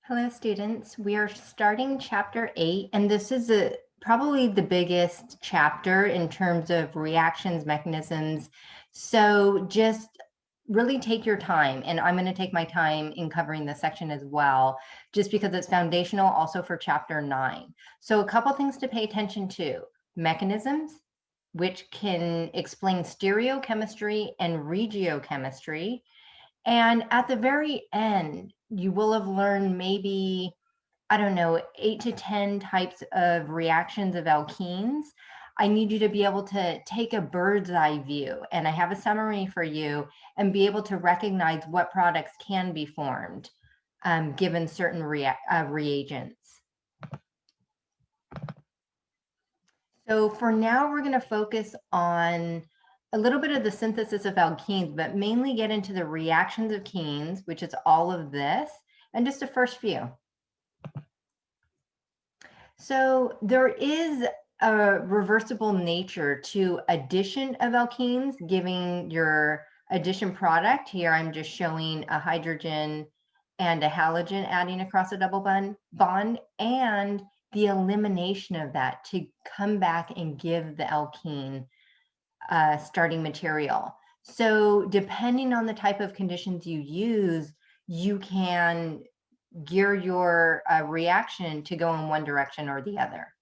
Hello, students. We are starting chapter 8, and this is probably the biggest chapter in terms of reactions, mechanisms. So just really take your time, and I'm going to take my time in covering this section as well, just because it's foundational also for chapter 9. So a couple things to pay attention to: mechanisms, which can explain stereochemistry and regiochemistry. And at the very end, you will have learned maybe, I don't know, 8 to 10 types of reactions of alkenes. I need you to be able to take a bird's eye view, and I have a summary for you, and be able to recognize what products can be formed given certain reagents. So for now, we're going to focus on a little bit of the synthesis of alkenes, but mainly get into the reactions of kenes, which is all of this, and just a first few. So there is a reversible nature to addition of alkenes, giving your addition product. Here I'm just showing a hydrogen and a halogen adding across a double bond, and the elimination of that to come back and give the alkene starting material. So depending on the type of conditions you use, you can gear your reaction to go in one direction or the other.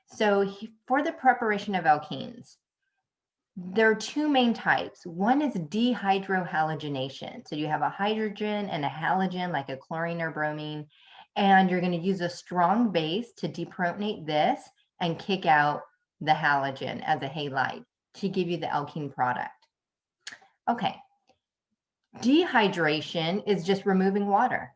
So for the preparation of alkenes, there are two main types. One is dehydrohalogenation. So you have a hydrogen and a halogen, like a chlorine or bromine, and you're going to use a strong base to deprotonate this and kick out the halogen as a halide to give you the alkene product. Okay. Dehydration is just removing water.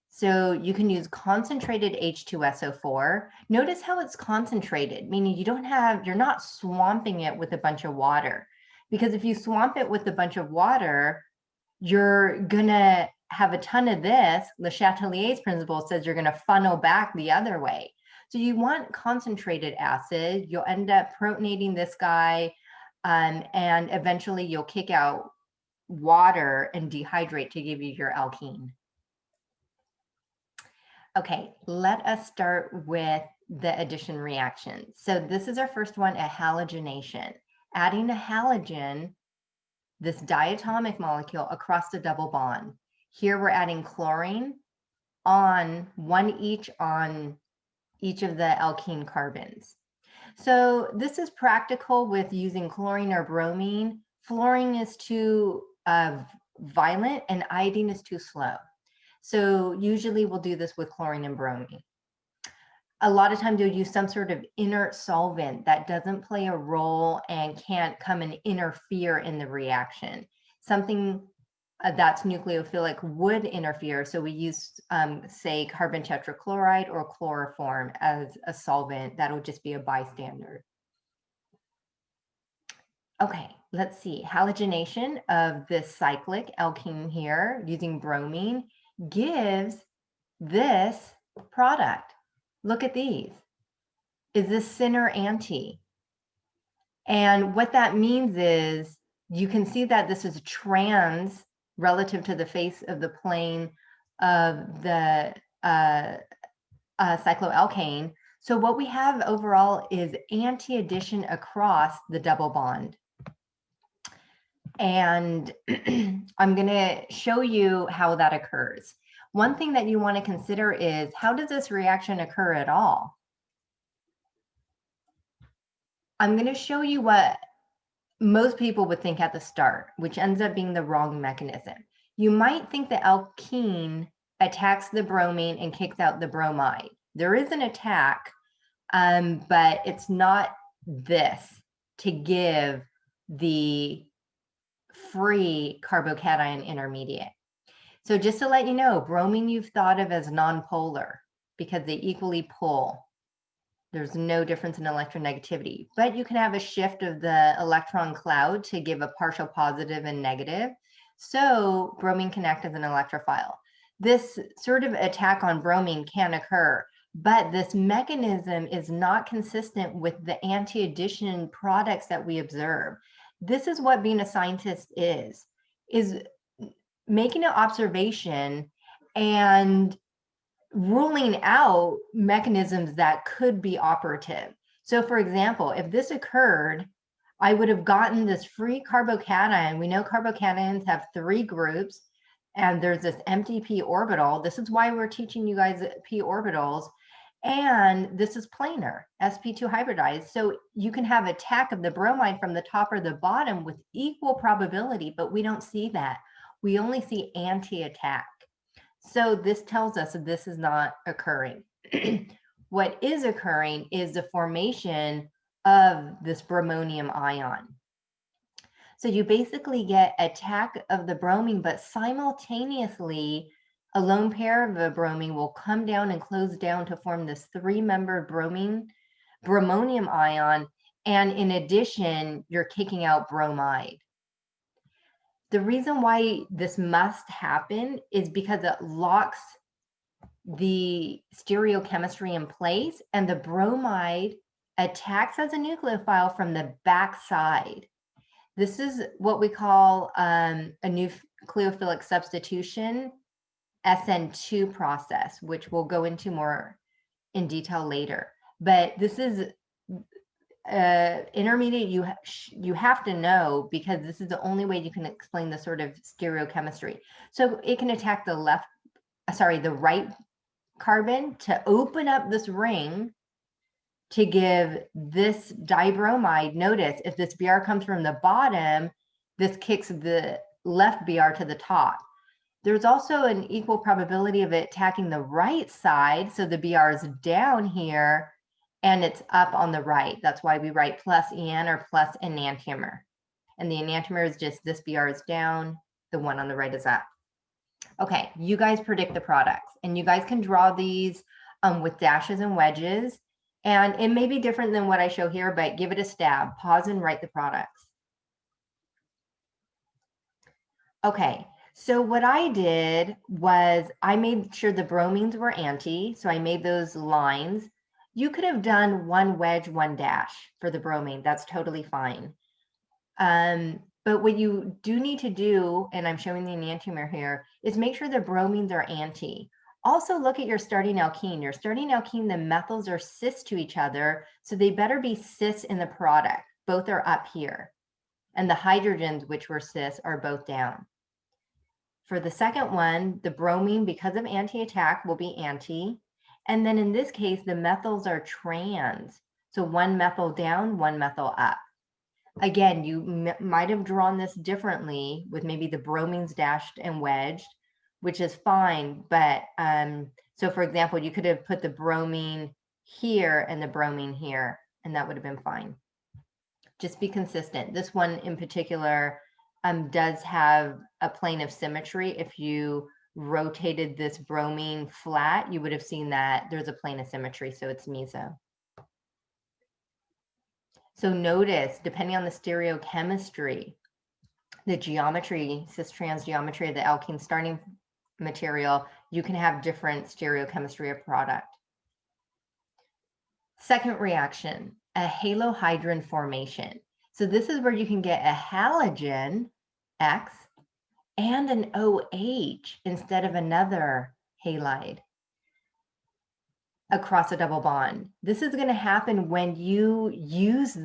So you can use concentrated H2SO4. Notice how it's concentrated, meaning you're not swamping it with a bunch of water. Because if you swamp it with a bunch of water, you're gonna have a ton of this. Le Chatelier's principle says you're gonna funnel back the other way. So you want concentrated acid. You'll end up protonating this guy, and eventually you'll kick out water and dehydrate to give you your alkene. Okay, let us start with the addition reaction. So this is our first one, a halogenation. Adding a halogen, this diatomic molecule, across the double bond. Here we're adding chlorine on each of the alkene carbons. So this is practical with using chlorine or bromine. Fluorine is too violent and iodine is too slow. So usually we'll do this with chlorine and bromine. A lot of times you'll use some sort of inert solvent that doesn't play a role and can't come and interfere in the reaction. Something that's nucleophilic would interfere. So we use, say, carbon tetrachloride or chloroform as a solvent. That'll just be a bystander. Okay, let's see. Halogenation of this cyclic alkene here using bromine gives this product. Look at these. Is this syn or anti? And what that means is you can see that this is trans relative to the face of the plane of the cycloalkane. So what we have overall is anti-addition across the double bond. And I'm going to show you how that occurs. One thing that you want to consider is, how does this reaction occur at all? I'm going to show you what most people would think at the start, which ends up being the wrong mechanism. You might think the alkene attacks the bromine and kicks out the bromide. There is an attack, but it's not this to give the free carbocation intermediate. So just to let you know, bromine you've thought of as nonpolar because they equally pull. There's no difference in electronegativity, but you can have a shift of the electron cloud to give a partial positive and negative. So bromine can act as an electrophile. This sort of attack on bromine can occur, but this mechanism is not consistent with the anti-addition products that we observe. This is what being a scientist is making an observation and ruling out mechanisms that could be operative. So for example, if this occurred, I would have gotten this free carbocation. We know carbocations have 3 groups, and there's this empty p orbital. This is why we're teaching you guys p orbitals. And this is planar, sp2 hybridized. So you can have attack of the bromide from the top or the bottom with equal probability, but we don't see that. We only see anti-attack. So this tells us that this is not occurring. What is occurring is the formation of this bromonium ion. So you basically get attack of the bromine, but simultaneously a lone pair of a bromine will come down and close down to form this 3-membered bromonium ion. And in addition, you're kicking out bromide. The reason why this must happen is because it locks the stereochemistry in place, and the bromide attacks as a nucleophile from the back side. This is what we call a nucleophilic substitution SN2 process, which we'll go into more in detail later. But this is intermediate you have to know, because this is the only way you can explain the sort of stereochemistry. So it can attack the right carbon to open up this ring to give this dibromide. Notice if this Br comes from the bottom, this kicks the left Br to the top. There's also an equal probability of it attacking the right side. So the Br is down here and it's up on the right. That's why we write plus En or plus enantiomer. And the enantiomer is just this Br is down, the one on the right is up. Okay, you guys predict the products, and you guys can draw these with dashes and wedges. And it may be different than what I show here, but give it a stab. Pause and write the products. Okay, so what I did was I made sure the bromines were anti, so I made those lines. You could have done 1 wedge, 1 dash for the bromine. That's totally fine. But what you do need to do, and I'm showing the enantiomer here, is make sure the bromines are anti. Also look at your starting alkene. Your starting alkene, the methyls are cis to each other, so they better be cis in the product. Both are up here. And the hydrogens, which were cis, are both down. For the second one, the bromine, because of anti-attack, will be anti. And then in this case, the methyls are trans. So 1 methyl down, 1 methyl up. Again, you might have drawn this differently with maybe the bromines dashed and wedged, which is fine. But so for example, you could have put the bromine here and the bromine here, and that would have been fine. Just be consistent. This one in particular does have a plane of symmetry. If you rotated this bromine flat, you would have seen that there's a plane of symmetry, so it's meso. So notice, depending on the stereochemistry, the geometry, cis-trans geometry of the alkene starting material, you can have different stereochemistry of product. Second reaction, a Halohydrin formation. So this is where you can get a halogen, X, and an OH instead of another halide across a double bond. This is going to happen when you use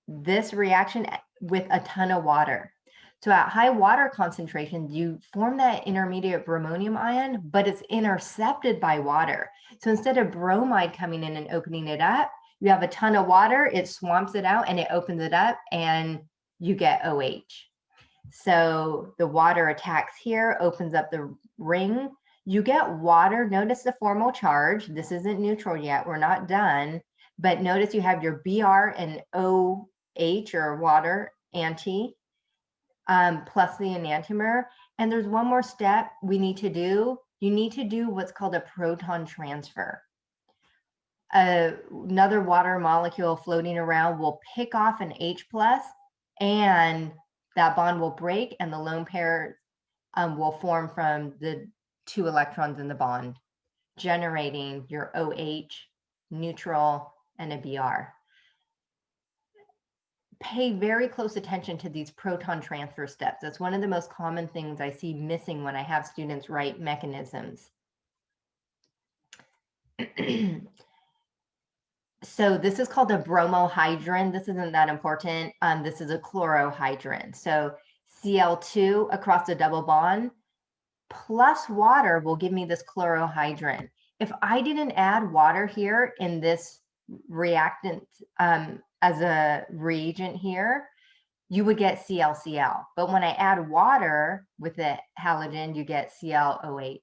this reaction with a ton of water. So at high water concentration, you form that intermediate bromonium ion, but it's intercepted by water. So instead of bromide coming in and opening it up, you have a ton of water, it swamps it out and it opens it up, and you get OH. So the water attacks here, opens up the ring. You get water. Notice the formal charge. This isn't neutral yet. We're not done. But notice you have your Br and OH, or water, anti, plus the enantiomer. And there's one more step we need to do. You need to do what's called a proton transfer. Another water molecule floating around will pick off an H+, and that bond will break, and the lone pair will form from the 2 electrons in the bond, generating your OH, neutral, and a Br. Pay very close attention to these proton transfer steps. That's one of the most common things I see missing when I have students write mechanisms. So this is called a bromohydrin. This isn't that important. This is a chlorohydrin. So Cl2 across the double bond plus water will give me this chlorohydrin. If I didn't add water here in this reactant as a reagent here, you would get ClCl. But when I add water with the halogen, you get ClOH.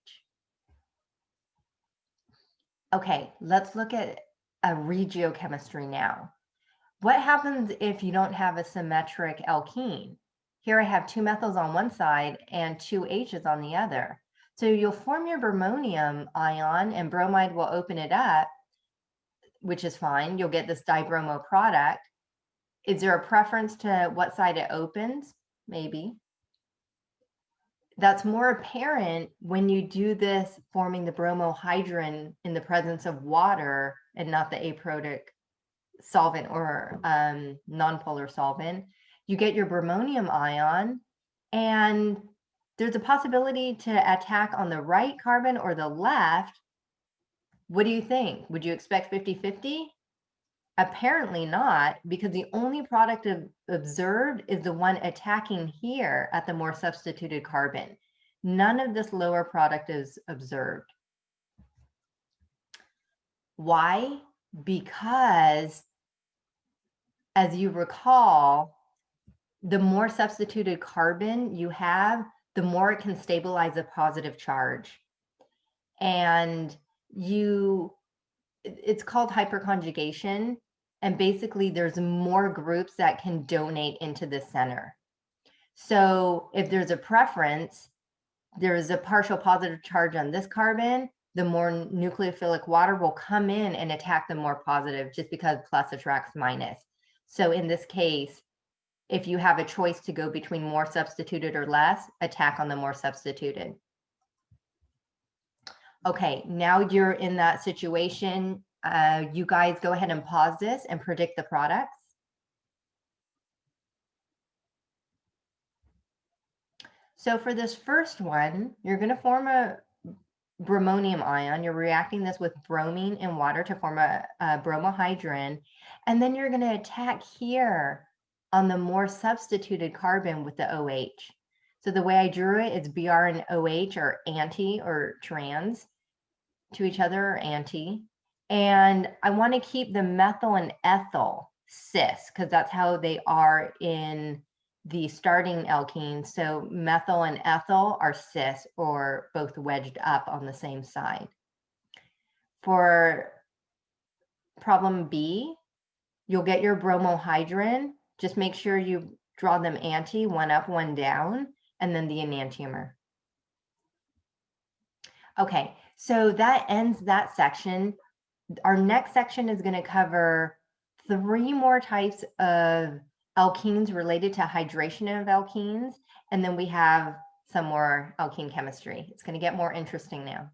Okay, let's look at a regiochemistry now. What happens if you don't have a symmetric alkene? Here I have 2 methyls on one side and 2 H's on the other. So you'll form your bromonium ion and bromide will open it up, which is fine. You'll get this dibromo product. Is there a preference to what side it opens? Maybe. That's more apparent when you do this forming the bromohydrin in the presence of water and not the aprotic solvent or nonpolar solvent. You get your bromonium ion, and there's a possibility to attack on the right carbon or the left. What do you think? Would you expect 50-50? Apparently not, because the only product observed is the one attacking here at the more substituted carbon. None of this lower product is observed. Why? Because, as you recall, the more substituted carbon you have, the more it can stabilize a positive charge. And it's called hyperconjugation. And basically there's more groups that can donate into the center. So if there's a preference, there's a partial positive charge on this carbon, the more nucleophilic water will come in and attack the more positive just because plus attracts minus. So in this case, if you have a choice to go between more substituted or less, attack on the more substituted. Okay, now you're in that situation. You guys go ahead and pause this and predict the products. So for this first one, you're going to form a bromonium ion. You're reacting this with bromine and water to form a bromohydrin. And then you're going to attack here on the more substituted carbon with the OH. So the way I drew it, it's Br and OH are anti or trans to each other, or anti. And I want to keep the methyl and ethyl cis, because that's how they are in the starting alkene. So methyl and ethyl are cis, or both wedged up on the same side. For problem B, you'll get your bromohydrin. Just make sure you draw them anti, one up, one down, and then the enantiomer. Okay, so that ends that section. Our next section is going to cover 3 more types of alkenes related to hydration of alkenes, and then we have some more alkene chemistry. It's going to get more interesting now.